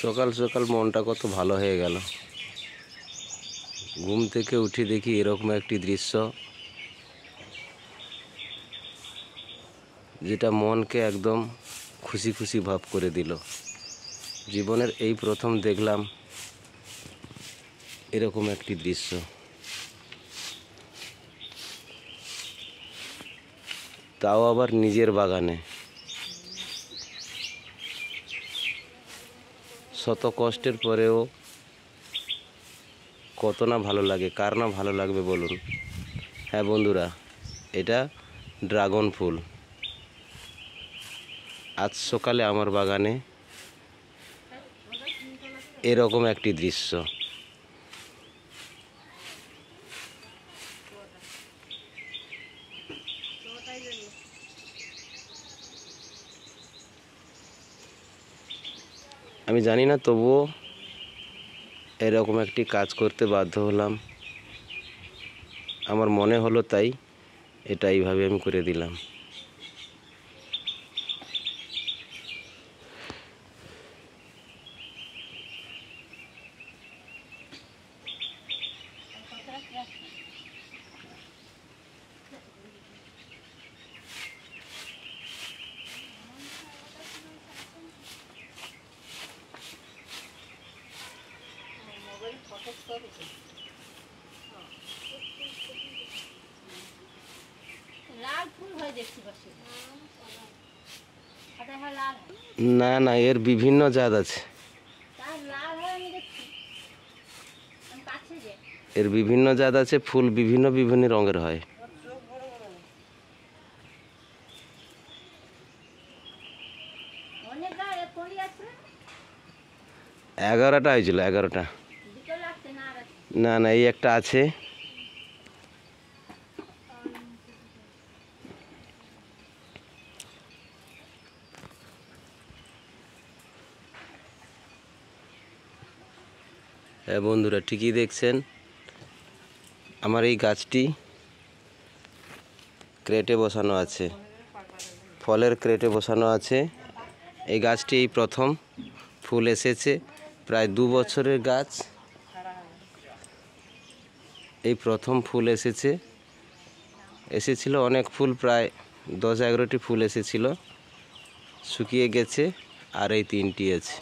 সকাল সকাল মনটা কত ভালো হয়ে গেল। ঘুম থেকে উঠে দেখি এরকম একটি দৃশ্য, যেটা মনকে একদম খুশি খুশি ভাব করে দিল। জীবনের এই প্রথম দেখলাম এরকম একটি দৃশ্য। তাও আবার নিজের বাগানে। শত কষ্টের পরেও কত না ভালো লাগে, কার না ভালো লাগবে বলুন। হ্যাঁ বন্ধুরা, এটা ড্রাগন ফুল। আজ সকালে আমার বাগানে এরকম একটি দৃশ্য। আমি জানি না, তবুও এরকম একটি কাজ করতে বাধ্য হলাম। আমার মনে হলো, তাই এটা এইভাবে আমি করে দিলাম। না না, এর বিভিন্ন জাত আছে। এর বিভিন্ন জাত আছে, ফুল বিভিন্ন বিভিন্ন রঙের হয়। এগারোটা হয়েছিল, 11টা। না না, এই একটা আছে। হ্যাঁ বন্ধুরা, ঠিকই দেখছেন। আমার এই গাছটি ক্রেটে বসানো আছে, ফলের ক্রেটে বসানো আছে। এই গাছটি এই প্রথম ফুল এসেছে, প্রায় 2 বছরের গাছ। এই প্রথম ফুল এসেছিল অনেক ফুল, প্রায় 10-11টি ফুল এসেছিল, শুকিয়ে গেছে, আর এই 3টি আছে।